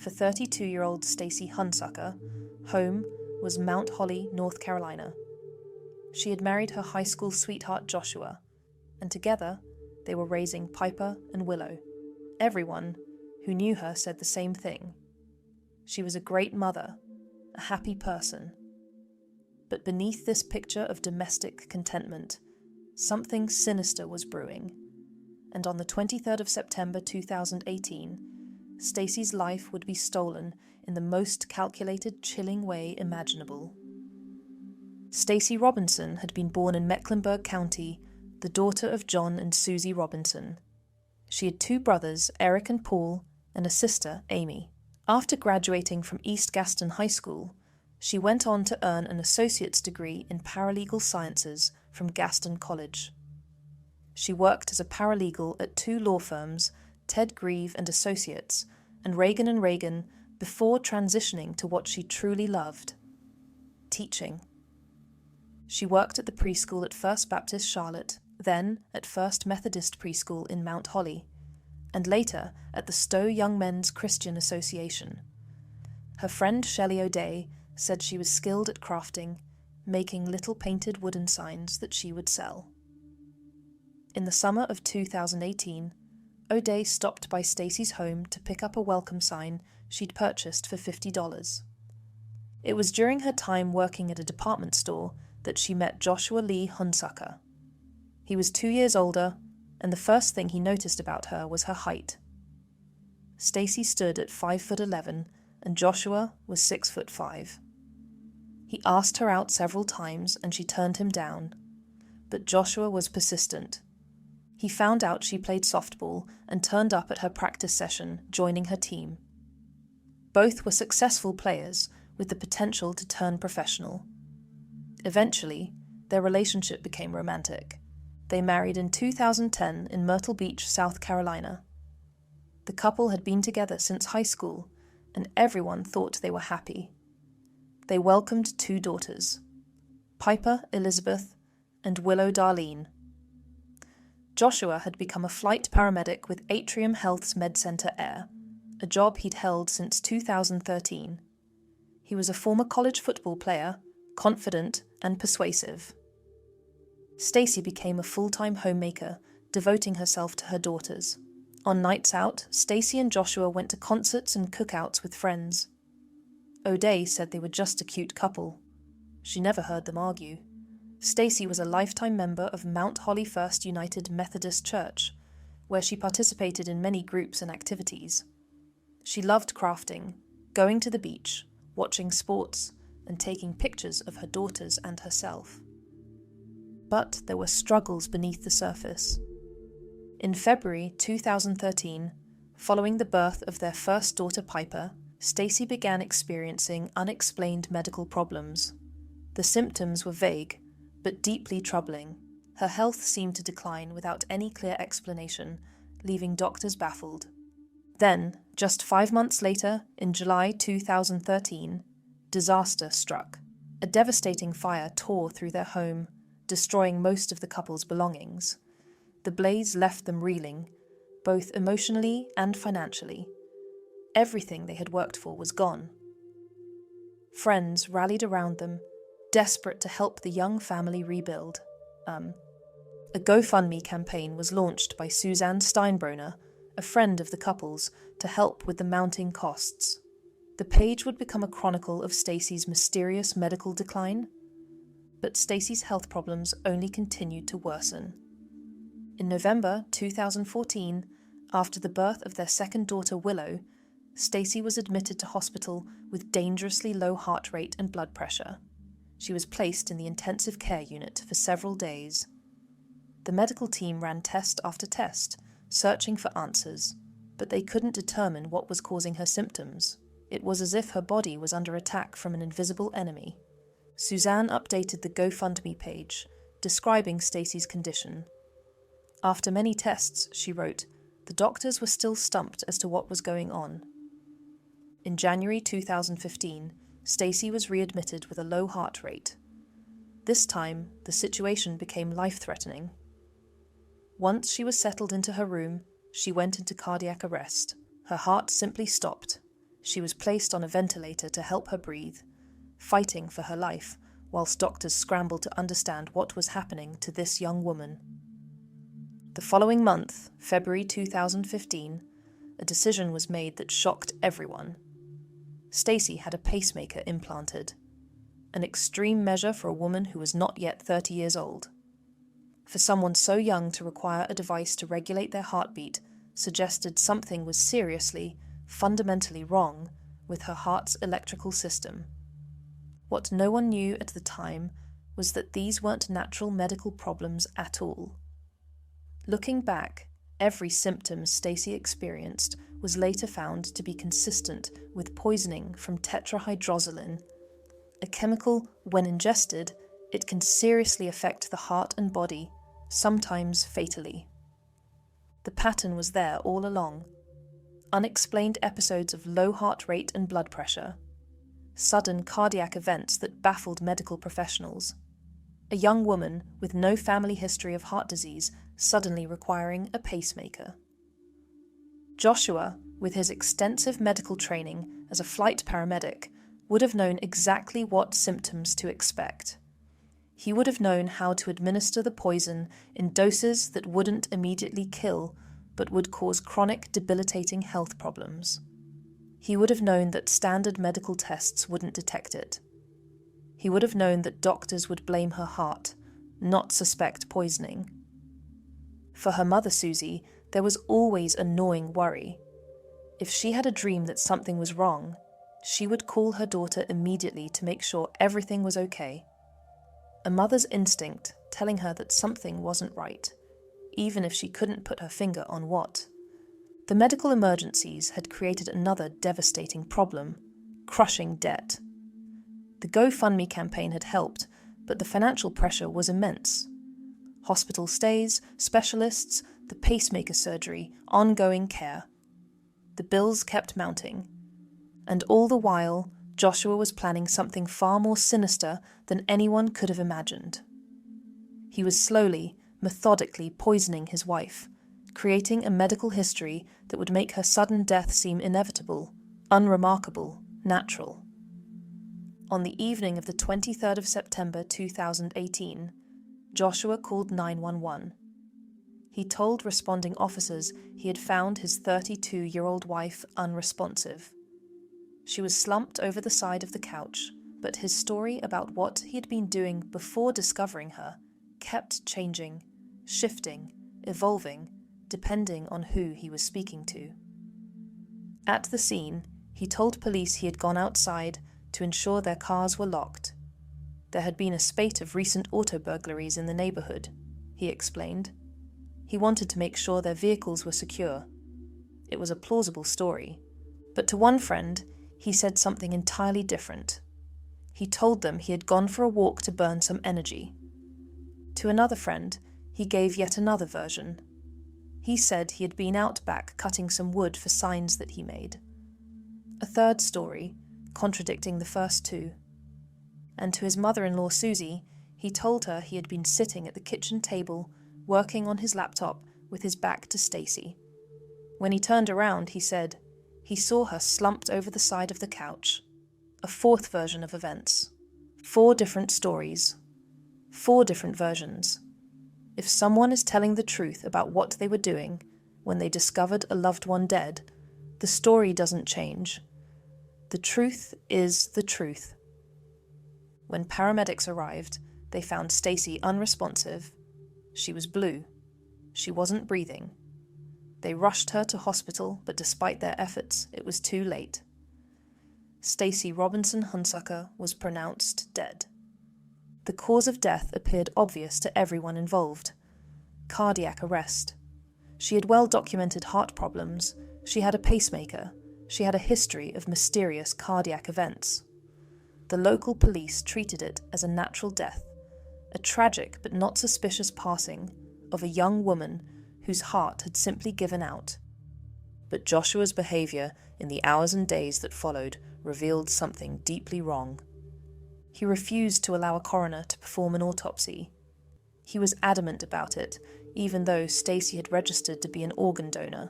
For 32-year-old Stacy Hunsucker, home was Mount Holly, North Carolina. She had married her high school sweetheart Joshua, and together they were raising Piper and Willow. Everyone who knew her said the same thing. She was a great mother, a happy person. But beneath this picture of domestic contentment, something sinister was brewing. And on the 23rd of September 2018, Stacy's life would be stolen in the most calculated, chilling way imaginable. Stacy Robinson had been born in Mecklenburg County, the daughter of John and Susie Robinson. She had 2 brothers, Eric and Paul, and a sister, Amy. After graduating from East Gaston High School, she went on to earn an associate's degree in Paralegal Sciences from Gaston College. She worked as a paralegal at 2 law firms, Ted Grieve and Associates, and Reagan before transitioning to what she truly loved: teaching. She worked at the preschool at First Baptist Charlotte, then at First Methodist Preschool in Mount Holly, and later at the Stowe Young Men's Christian Association. Her friend Shelley O'Day said she was skilled at crafting, making little painted wooden signs that she would sell. In the summer of 2018, O'Day stopped by Stacy's home to pick up a welcome sign she'd purchased for $50. It was during her time working at a department store that she met Joshua Lee Hunsucker. He was 2 years older, and the first thing he noticed about her was her height. Stacy stood at 5'11", and Joshua was 6'5". He asked her out several times, and she turned him down. But Joshua was persistent. He found out she played softball and turned up at her practice session, joining her team. Both were successful players with the potential to turn professional. Eventually, their relationship became romantic. They married in 2010 in Myrtle Beach, South Carolina. The couple had been together since high school, and everyone thought they were happy. They welcomed 2 daughters, Piper Elizabeth and Willow Darlene. Joshua had become a flight paramedic with Atrium Health's MedCenter Air, a job he'd held since 2013. He was a former college football player, confident and persuasive. Stacy became a full-time homemaker, devoting herself to her daughters. On nights out, Stacy and Joshua went to concerts and cookouts with friends. O'Day said they were just a cute couple. She never heard them argue. Stacy was a lifetime member of Mount Holly First United Methodist Church, where she participated in many groups and activities. She loved crafting, going to the beach, watching sports, and taking pictures of her daughters and herself. But there were struggles beneath the surface. In February 2013, following the birth of their first daughter Piper, Stacy began experiencing unexplained medical problems. The symptoms were vague, but deeply troubling. Her health seemed to decline without any clear explanation, leaving doctors baffled. Then, just 5 months later, in July 2013, disaster struck. A devastating fire tore through their home, destroying most of the couple's belongings. The blaze left them reeling, both emotionally and financially. Everything they had worked for was gone. Friends rallied around them, desperate to help the young family rebuild. A GoFundMe campaign was launched by Suzanne Steinbroner, a friend of the couple's, to help with the mounting costs. The page would become a chronicle of Stacy's mysterious medical decline, but Stacy's health problems only continued to worsen. In November 2014, after the birth of their second daughter Willow, Stacy was admitted to hospital with dangerously low heart rate and blood pressure. She was placed in the intensive care unit for several days. The medical team ran test after test, searching for answers, but they couldn't determine what was causing her symptoms. It was as if her body was under attack from an invisible enemy. Suzanne updated the GoFundMe page, describing Stacy's condition. After many tests, she wrote, the doctors were still stumped as to what was going on. In January 2015, Stacy was readmitted with a low heart rate. This time, the situation became life-threatening. Once she was settled into her room, she went into cardiac arrest. Her heart simply stopped. She was placed on a ventilator to help her breathe, fighting for her life whilst doctors scrambled to understand what was happening to this young woman. The following month, February 2015, a decision was made that shocked everyone. Stacy had a pacemaker implanted, an extreme measure for a woman who was not yet 30 years old. For someone so young to require a device to regulate their heartbeat suggested something was seriously, fundamentally wrong with her heart's electrical system. What no one knew at the time was that these weren't natural medical problems at all. Looking back, every symptom Stacy experienced was later found to be consistent with poisoning from tetrahydrozoline, a chemical, when ingested, it can seriously affect the heart and body, sometimes fatally. The pattern was there all along. Unexplained episodes of low heart rate and blood pressure, sudden cardiac events that baffled medical professionals, a young woman with no family history of heart disease suddenly requiring a pacemaker. Joshua, with his extensive medical training as a flight paramedic, would have known exactly what symptoms to expect. He would have known how to administer the poison in doses that wouldn't immediately kill, but would cause chronic, debilitating health problems. He would have known that standard medical tests wouldn't detect it. He would have known that doctors would blame her heart, not suspect poisoning. For her mother, Susie, there was always a gnawing worry. If she had a dream that something was wrong, she would call her daughter immediately to make sure everything was okay. A mother's instinct telling her that something wasn't right, even if she couldn't put her finger on what. The medical emergencies had created another devastating problem: crushing debt. The GoFundMe campaign had helped, but the financial pressure was immense. Hospital stays, specialists, the pacemaker surgery, ongoing care. The bills kept mounting. And all the while, Joshua was planning something far more sinister than anyone could have imagined. He was slowly, methodically poisoning his wife, creating a medical history that would make her sudden death seem inevitable, unremarkable, natural. On the evening of the 23rd of September 2018, Joshua called 911. He told responding officers he had found his 32-year-old wife unresponsive. She was slumped over the side of the couch, but his story about what he had been doing before discovering her kept changing, shifting, evolving, depending on who he was speaking to. At the scene, he told police he had gone outside to ensure their cars were locked. There had been a spate of recent auto burglaries in the neighborhood, he explained. He wanted to make sure their vehicles were secure. It was a plausible story, but to one friend, he said something entirely different. He told them he had gone for a walk to burn some energy. To another friend, he gave yet another version. He said he had been out back cutting some wood for signs that he made. A third story, contradicting the first two. And to his mother-in-law Susie, he told her he had been sitting at the kitchen table, working on his laptop with his back to Stacy. When he turned around, he said he saw her slumped over the side of the couch. A fourth version of events. 4 different stories. 4 different versions. If someone is telling the truth about what they were doing when they discovered a loved one dead, the story doesn't change. The truth is the truth. When paramedics arrived, they found Stacy unresponsive. She was blue. She wasn't breathing. They rushed her to hospital, but despite their efforts, it was too late. Stacy Robinson Hunsucker was pronounced dead. The cause of death appeared obvious to everyone involved. Cardiac arrest. She had well-documented heart problems. She had a pacemaker. She had a history of mysterious cardiac events. The local police treated it as a natural death, a tragic but not suspicious passing of a young woman whose heart had simply given out. But Joshua's behavior in the hours and days that followed revealed something deeply wrong. He refused to allow a coroner to perform an autopsy. He was adamant about it, even though Stacy had registered to be an organ donor.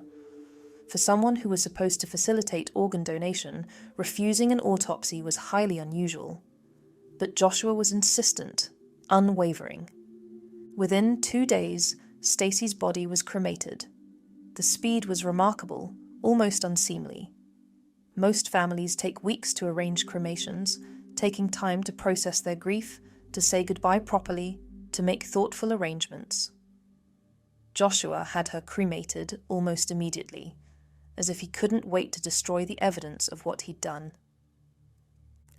For someone who was supposed to facilitate organ donation, refusing an autopsy was highly unusual. But Joshua was insistent, unwavering. Within 2 days, Stacy's body was cremated. The speed was remarkable, almost unseemly. Most families take weeks to arrange cremations, taking time to process their grief, to say goodbye properly, to make thoughtful arrangements. Joshua had her cremated almost immediately, as if he couldn't wait to destroy the evidence of what he'd done.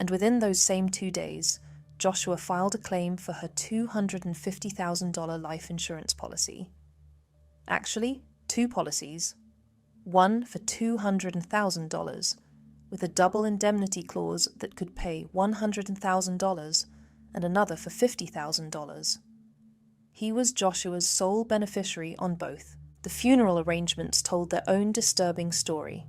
And within those same 2 days, Joshua filed a claim for her $250,000 life insurance policy. Actually, 2 policies. One for $200,000, with a double indemnity clause that could pay $100,000, and another for $50,000. He was Joshua's sole beneficiary on both. The funeral arrangements told their own disturbing story.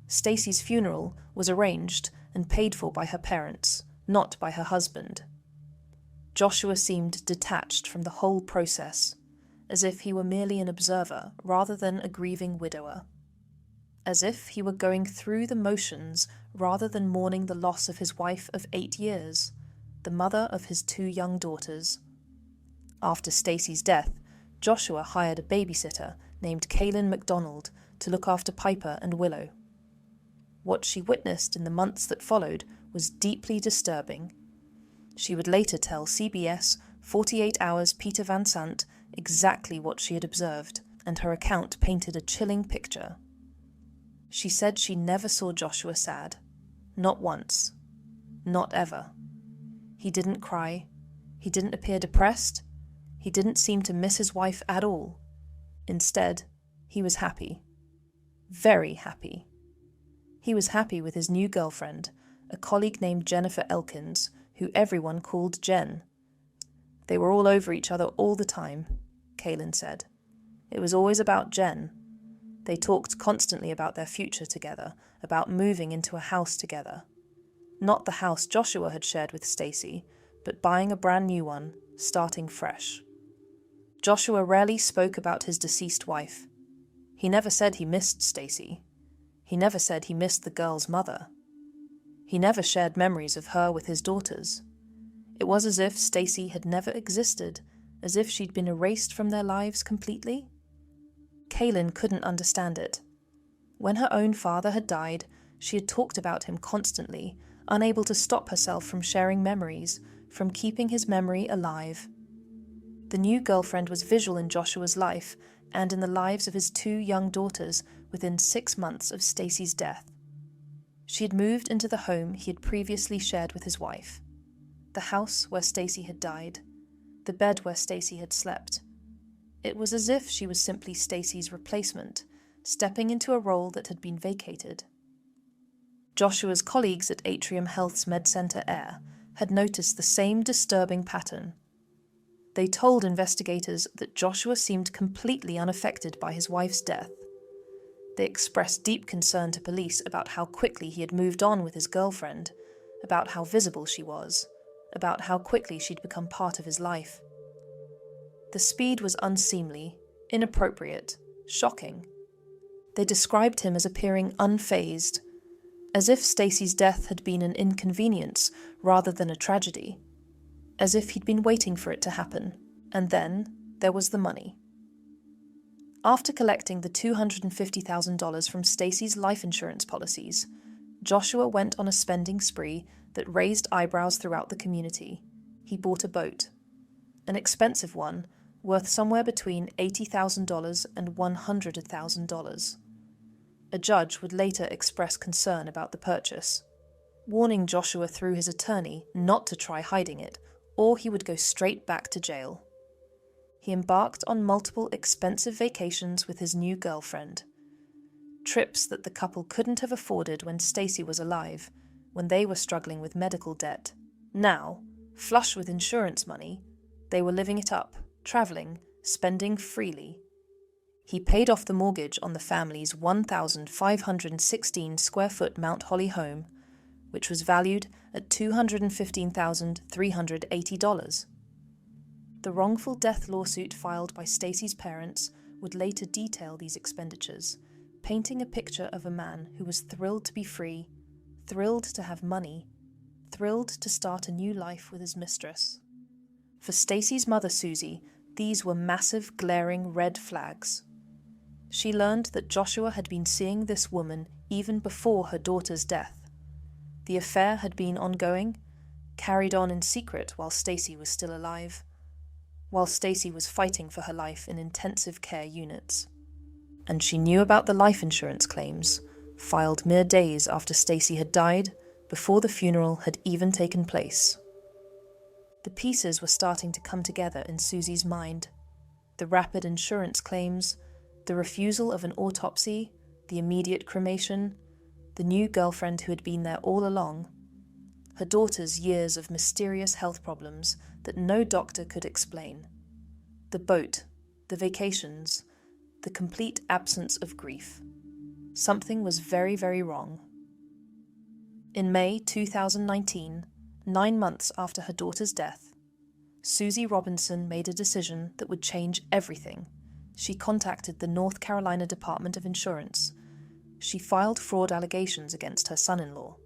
Stacy's funeral was arranged and paid for by her parents, not by her husband. Joshua seemed detached from the whole process, as if he were merely an observer rather than a grieving widower. As if he were going through the motions rather than mourning the loss of his wife of 8 years, the mother of his 2 young daughters. After Stacy's death, Joshua hired a babysitter named Kaylin McDonald to look after Piper and Willow. What she witnessed in the months that followed was deeply disturbing. She would later tell CBS 48 Hours' Peter Van Sant exactly what she had observed, and her account painted a chilling picture. She said she never saw Joshua sad. Not once. Not ever. He didn't cry. He didn't appear depressed. He didn't seem to miss his wife at all. Instead, he was happy. Very happy. He was happy with his new girlfriend, a colleague named Jennifer Elkins, who everyone called Jen. They were all over each other all the time, Kaylin said. It was always about Jen. They talked constantly about their future together, about moving into a house together. Not the house Joshua had shared with Stacy, but buying a brand new one, starting fresh. Joshua rarely spoke about his deceased wife. He never said he missed Stacy. He never said he missed the girl's mother. He never shared memories of her with his daughters. It was as if Stacy had never existed, as if she'd been erased from their lives completely. Kaylin couldn't understand it. When her own father had died, she had talked about him constantly, unable to stop herself from sharing memories, from keeping his memory alive. The new girlfriend was visual in Joshua's life and in the lives of his 2 young daughters within 6 months of Stacy's death. She had moved into the home he had previously shared with his wife, the house where Stacy had died, the bed where Stacy had slept. It was as if she was simply Stacy's replacement, stepping into a role that had been vacated. Joshua's colleagues at Atrium Health's MedCenter Air had noticed the same disturbing pattern. They told investigators that Joshua seemed completely unaffected by his wife's death. They expressed deep concern to police about how quickly he had moved on with his girlfriend, about how visible she was, about how quickly she'd become part of his life. The speed was unseemly, inappropriate, shocking. They described him as appearing unfazed, as if Stacy's death had been an inconvenience rather than a tragedy, as if he'd been waiting for it to happen, and then there was the money. After collecting the $250,000 from Stacy's life insurance policies, Joshua went on a spending spree that raised eyebrows throughout the community. He bought a boat, an expensive one, worth somewhere between $80,000 and $100,000. A judge would later express concern about the purchase, warning Joshua through his attorney not to try hiding it, or he would go straight back to jail. He embarked on multiple expensive vacations with his new girlfriend, trips that the couple couldn't have afforded when Stacy was alive, when they were struggling with medical debt. Now, flush with insurance money, they were living it up, traveling, spending freely. He paid off the mortgage on the family's 1,516 square foot Mount Holly home, which was valued at $215,380. The wrongful death lawsuit filed by Stacy's parents would later detail these expenditures, painting a picture of a man who was thrilled to be free, thrilled to have money, thrilled to start a new life with his mistress. For Stacy's mother, Susie, these were massive, glaring red flags. She learned that Joshua had been seeing this woman even before her daughter's death. The affair had been ongoing, carried on in secret while Stacy was still alive, while Stacy was fighting for her life in intensive care units. And she knew about the life insurance claims, filed mere days after Stacy had died, before the funeral had even taken place. The pieces were starting to come together in Susie's mind. The rapid insurance claims, the refusal of an autopsy, the immediate cremation, the new girlfriend who had been there all along, her daughter's years of mysterious health problems that no doctor could explain, the boat, the vacations, the complete absence of grief. Something was very, very wrong. In May 2019, 9 months after her daughter's death, Stacy Robinson made a decision that would change everything. She contacted the North Carolina Department of Insurance. She filed fraud allegations against her son-in-law.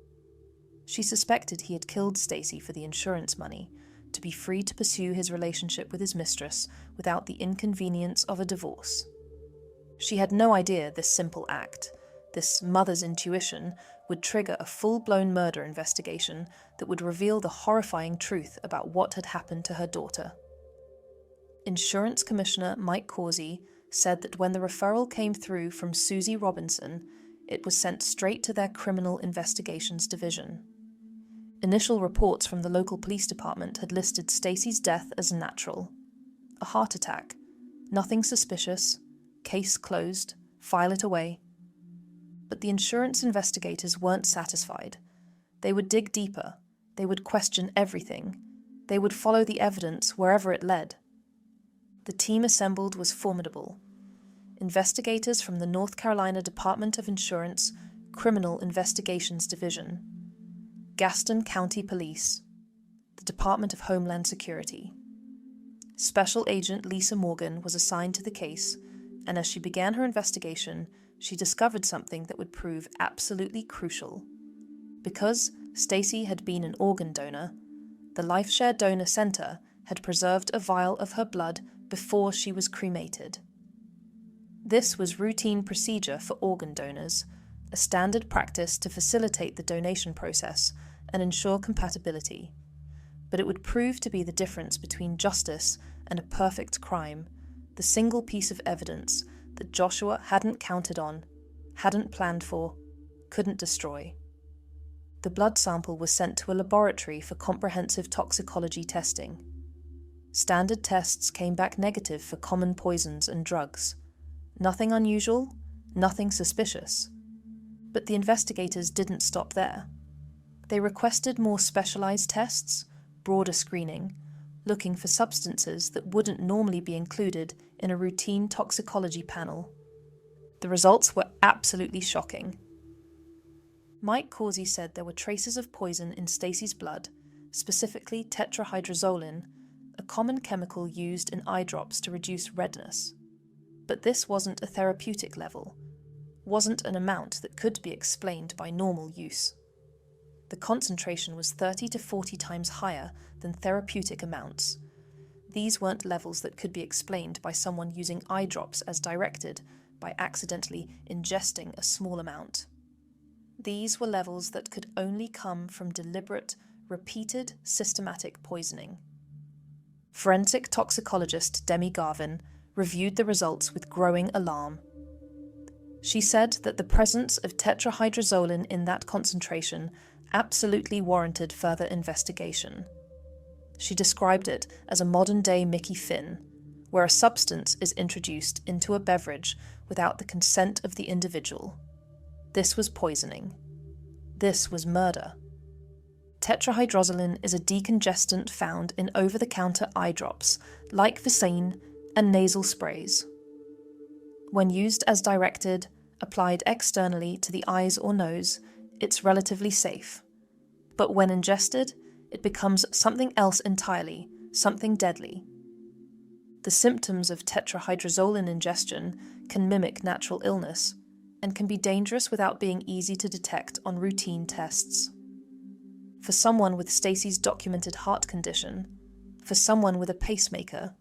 She suspected he had killed Stacy for the insurance money, to be free to pursue his relationship with his mistress without the inconvenience of a divorce. She had no idea this simple act, this mother's intuition, would trigger a full-blown murder investigation that would reveal the horrifying truth about what had happened to her daughter. Insurance Commissioner Mike Causey said that when the referral came through from Stacy Robinson, it was sent straight to their Criminal Investigations Division. Initial reports from the local police department had listed Stacy's death as natural. A heart attack, nothing suspicious, case closed, file it away. But the insurance investigators weren't satisfied. They would dig deeper, they would question everything, they would follow the evidence wherever it led. The team assembled was formidable. Investigators from the North Carolina Department of Insurance Criminal Investigations Division, Gaston County Police, the Department of Homeland Security. Special Agent Lisa Morgan was assigned to the case, and as she began her investigation, she discovered something that would prove absolutely crucial. Because Stacy had been an organ donor, the LifeShare Donor Center had preserved a vial of her blood before she was cremated. This was routine procedure for organ donors, a standard practice to facilitate the donation process and ensure compatibility. But it would prove to be the difference between justice and a perfect crime, the single piece of evidence that Joshua hadn't counted on, hadn't planned for, couldn't destroy. The blood sample was sent to a laboratory for comprehensive toxicology testing. Standard tests came back negative for common poisons and drugs. Nothing unusual, nothing suspicious. But the investigators didn't stop there. They requested more specialized tests, broader screening, looking for substances that wouldn't normally be included in a routine toxicology panel. The results were absolutely shocking. Mike Causey said there were traces of poison in Stacy's blood, specifically tetrahydrozoline, a common chemical used in eye drops to reduce redness. But this wasn't a therapeutic level, wasn't an amount that could be explained by normal use. The concentration was 30 to 40 times higher than therapeutic amounts. These weren't levels that could be explained by someone using eye drops as directed by accidentally ingesting a small amount. These were levels that could only come from deliberate, repeated, systematic poisoning. Forensic toxicologist Demi Garvin reviewed the results with growing alarm. She said that the presence of tetrahydrozoline in that concentration absolutely warranted further investigation. She described it as a modern-day Mickey Finn, where a substance is introduced into a beverage without the consent of the individual. This was poisoning. This was murder. Tetrahydrozoline is a decongestant found in over-the-counter eye drops, like Vicane and nasal sprays. When used as directed, applied externally to the eyes or nose, it's relatively safe. But when ingested, it becomes something else entirely, something deadly. The symptoms of tetrahydrozoline ingestion can mimic natural illness, and can be dangerous without being easy to detect on routine tests. For someone with Stacy's documented heart condition, for someone with a pacemaker,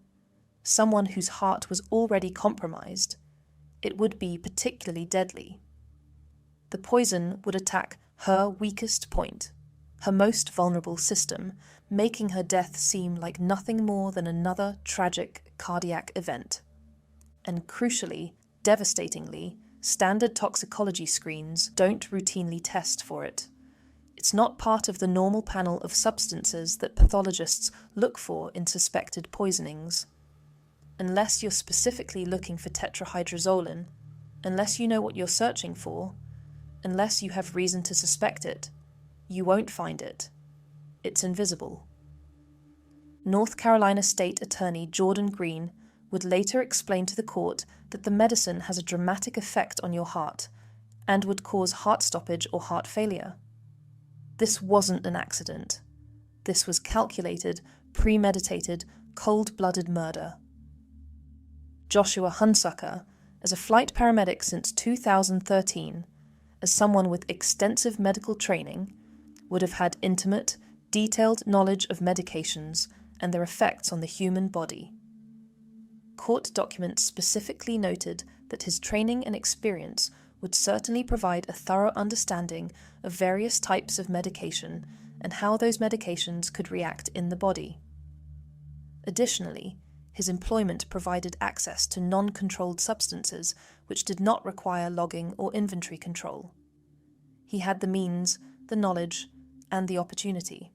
someone whose heart was already compromised, it would be particularly deadly. The poison would attack her weakest point, her most vulnerable system, making her death seem like nothing more than another tragic cardiac event. And crucially, devastatingly, standard toxicology screens don't routinely test for it. It's not part of the normal panel of substances that pathologists look for in suspected poisonings. Unless you're specifically looking for tetrahydrozoline, unless you know what you're searching for, unless you have reason to suspect it, you won't find it. It's invisible. North Carolina State Attorney Jordan Green would later explain to the court that the medicine has a dramatic effect on your heart and would cause heart stoppage or heart failure. This wasn't an accident. This was calculated, premeditated, cold-blooded murder. Joshua Hunsucker, as a flight paramedic since 2013, as someone with extensive medical training, would have had intimate, detailed knowledge of medications and their effects on the human body. Court documents specifically noted that his training and experience would certainly provide a thorough understanding of various types of medication and how those medications could react in the body. Additionally, his employment provided access to non-controlled substances which did not require logging or inventory control. He had the means, the knowledge, and the opportunity.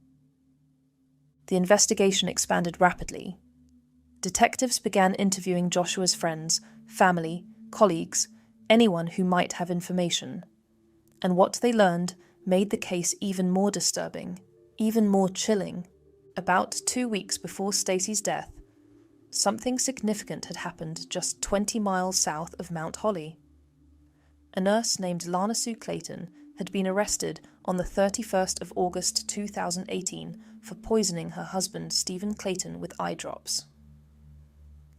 The investigation expanded rapidly. Detectives began interviewing Joshua's friends, family, colleagues, anyone who might have information. And what they learned made the case even more disturbing, even more chilling. About 2 weeks before Stacy's death, something significant had happened just 20 miles south of Mount Holly. A nurse named Lana Sue Clayton had been arrested on the 31st of August 2018 for poisoning her husband Stephen Clayton with eye drops.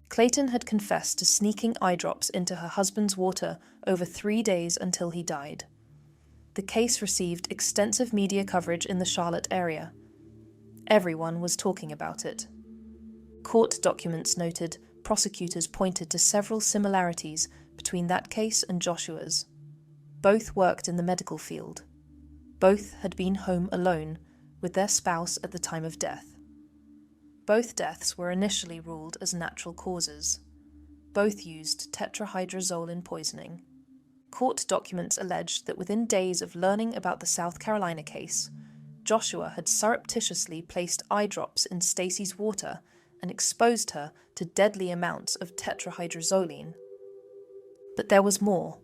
Clayton had confessed to sneaking eye drops into her husband's water over 3 days until he died. The case received extensive media coverage in the Charlotte area. Everyone was talking about it. Court documents noted prosecutors pointed to several similarities between that case and Joshua's. Both worked in the medical field. Both had been home alone with their spouse at the time of death. Both deaths were initially ruled as natural causes. Both used tetrahydrozoline poisoning. Court documents alleged that within days of learning about the South Carolina case, Joshua had surreptitiously placed eye drops in Stacy's water and exposed her to deadly amounts of tetrahydrozoline. But there was more.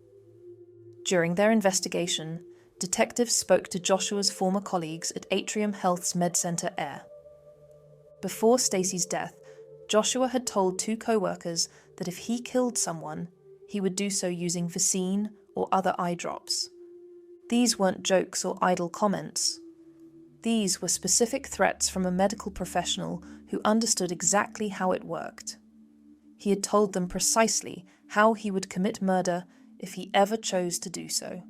During their investigation, detectives spoke to Joshua's former colleagues at Atrium Health's MedCenter Air. Before Stacy's death, Joshua had told 2 co-workers that if he killed someone, he would do so using Vicine or other eye drops. These weren't jokes or idle comments. These were specific threats from a medical professional who understood exactly how it worked. He had told them precisely how he would commit murder if he ever chose to do so.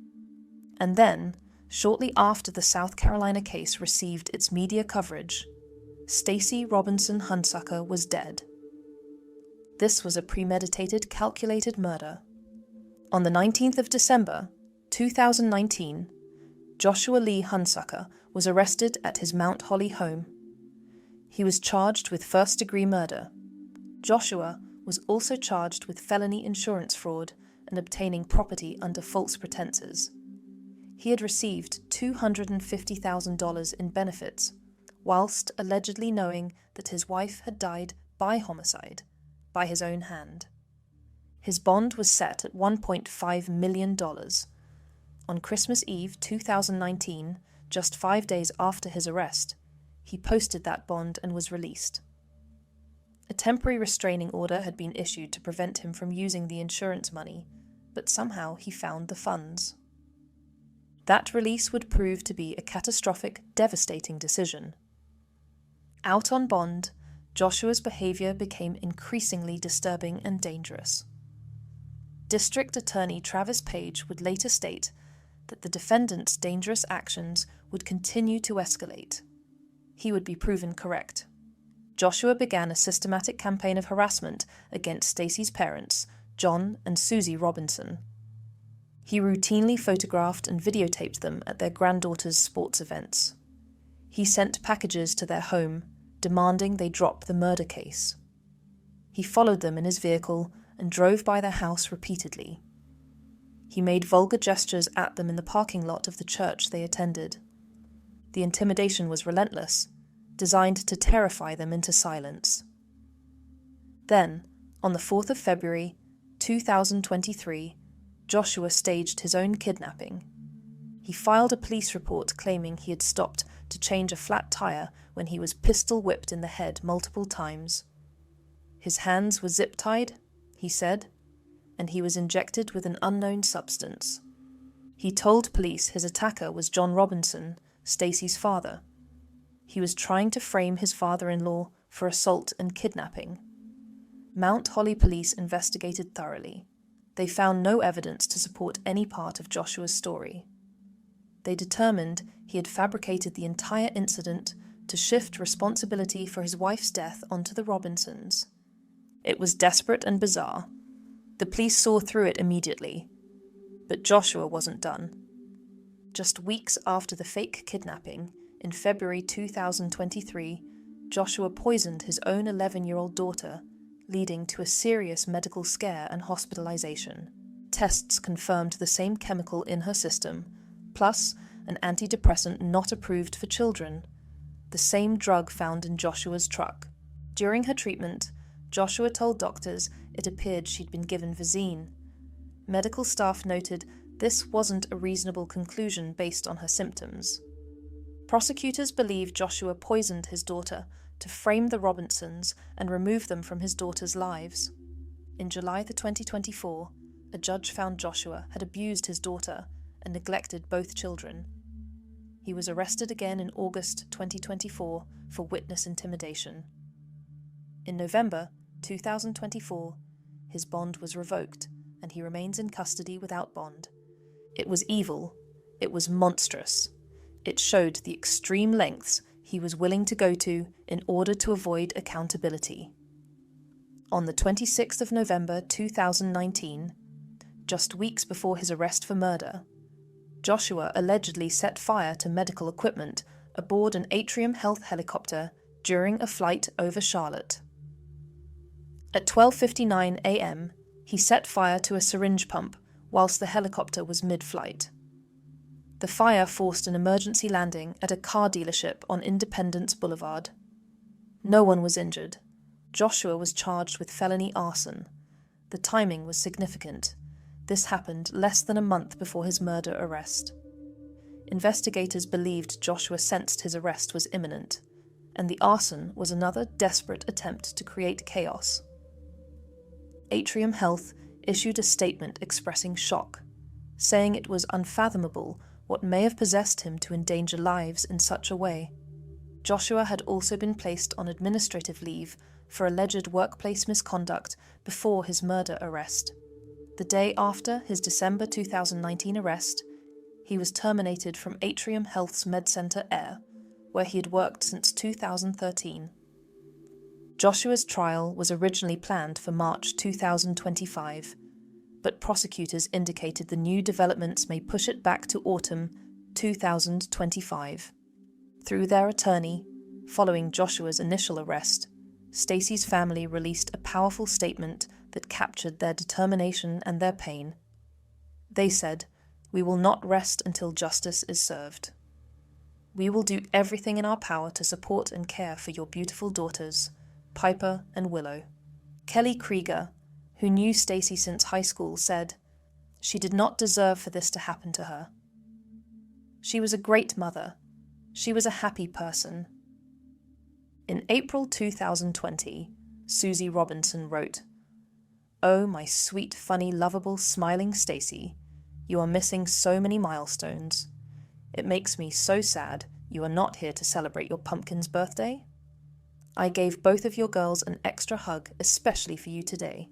And then, shortly after the South Carolina case received its media coverage, Stacy Robinson Hunsucker was dead. This was a premeditated, calculated murder. On the 19th of December, 2019, Joshua Lee Hunsucker was arrested at his Mount Holly home. He was charged with first-degree murder. Joshua was also charged with felony insurance fraud and obtaining property under false pretenses. He had received $250,000 in benefits, whilst allegedly knowing that his wife had died by homicide, by his own hand. His bond was set at $1.5 million. On Christmas Eve 2019, just 5 days after his arrest, he posted that bond and was released. A temporary restraining order had been issued to prevent him from using the insurance money, but somehow he found the funds. That release would prove to be a catastrophic, devastating decision. Out on bond, Joshua's behavior became increasingly disturbing and dangerous. District Attorney Travis Page would later state that the defendant's dangerous actions would continue to escalate. He would be proven correct. Joshua began a systematic campaign of harassment against Stacy's parents, John and Susie Robinson. He routinely photographed and videotaped them at their granddaughter's sports events. He sent packages to their home, demanding they drop the murder case. He followed them in his vehicle and drove by their house repeatedly. He made vulgar gestures at them in the parking lot of the church they attended. The intimidation was relentless, designed to terrify them into silence. Then, on the 4th of February, 2023, Joshua staged his own kidnapping. He filed a police report claiming he had stopped to change a flat tire when he was pistol-whipped in the head multiple times. His hands were zip-tied, he said, and he was injected with an unknown substance. He told police his attacker was John Robinson, Stacy's father. He was trying to frame his father-in-law for assault and kidnapping. Mount Holly police investigated thoroughly. They found no evidence to support any part of Joshua's story. They determined he had fabricated the entire incident to shift responsibility for his wife's death onto the Robinsons. It was desperate and bizarre. The police saw through it immediately. But Joshua wasn't done. Just weeks after the fake kidnapping, in February 2023, Joshua poisoned his own 11-year-old daughter, leading to a serious medical scare and hospitalization. Tests confirmed the same chemical in her system, plus an antidepressant not approved for children, the same drug found in Joshua's truck. During her treatment, Joshua told doctors it appeared she'd been given Visine. Medical staff noted this wasn't a reasonable conclusion based on her symptoms. Prosecutors believe Joshua poisoned his daughter to frame the Robinsons and remove them from his daughter's lives. In July 2024, a judge found Joshua had abused his daughter and neglected both children. He was arrested again in August 2024 for witness intimidation. In November 2024, his bond was revoked and he remains in custody without bond. It was evil. It was monstrous. It showed the extreme lengths he was willing to go to in order to avoid accountability. On the 26th of November 2019, just weeks before his arrest for murder, Joshua allegedly set fire to medical equipment aboard an Atrium Health helicopter during a flight over Charlotte. At 12:59 a.m., he set fire to a syringe pump whilst the helicopter was mid-flight. The fire forced an emergency landing at a car dealership on Independence Boulevard. No one was injured. Joshua was charged with felony arson. The timing was significant. This happened less than a month before his murder arrest. Investigators believed Joshua sensed his arrest was imminent, and the arson was another desperate attempt to create chaos. Atrium Health issued a statement expressing shock, saying it was unfathomable what may have possessed him to endanger lives in such a way. Joshua had also been placed on administrative leave for alleged workplace misconduct before his murder arrest. The day after his December 2019 arrest, he was terminated from Atrium Health's MedCenter Air, where he had worked since 2013. Joshua's trial was originally planned for March 2025, but prosecutors indicated the new developments may push it back to autumn 2025. Through their attorney, following Joshua's initial arrest, Stacy's family released a powerful statement that captured their determination and their pain. They said, "We will not rest until justice is served. We will do everything in our power to support and care for your beautiful daughters, Piper and Willow." Kelly Krieger, who knew Stacy since high school, said, "She did not deserve for this to happen to her. She was a great mother. She was a happy person." In April 2020, Susie Robinson wrote, "Oh, my sweet, funny, lovable, smiling Stacy, you are missing so many milestones. It makes me so sad you are not here to celebrate your pumpkin's birthday. I gave both of your girls an extra hug especially for you today.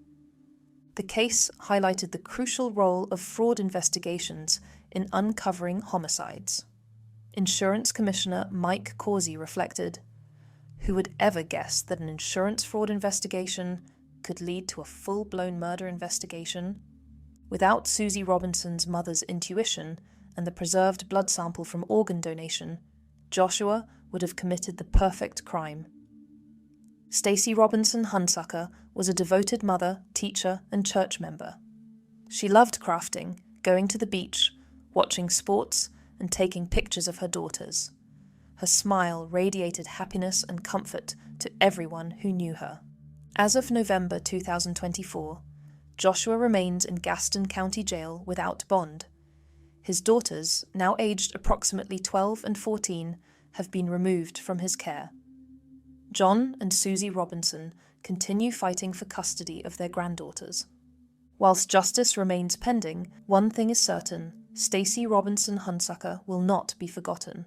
The case highlighted the crucial role of fraud investigations in uncovering homicides. Insurance Commissioner Mike Causey reflected, "Who would ever guess that an insurance fraud investigation could lead to a full-blown murder investigation?" Without Susie Robinson's mother's intuition and the preserved blood sample from organ donation, Joshua would have committed the perfect crime. Stacy Robinson Hunsucker was a devoted mother, teacher, and church member. She loved crafting, going to the beach, watching sports, and taking pictures of her daughters. Her smile radiated happiness and comfort to everyone who knew her. As of November 2024, Joshua remains in Gaston County Jail without bond. His daughters, now aged approximately 12 and 14, have been removed from his care. John and Susie Robinson continue fighting for custody of their granddaughters. Whilst justice remains pending, one thing is certain: Stacy Robinson Hunsucker will not be forgotten.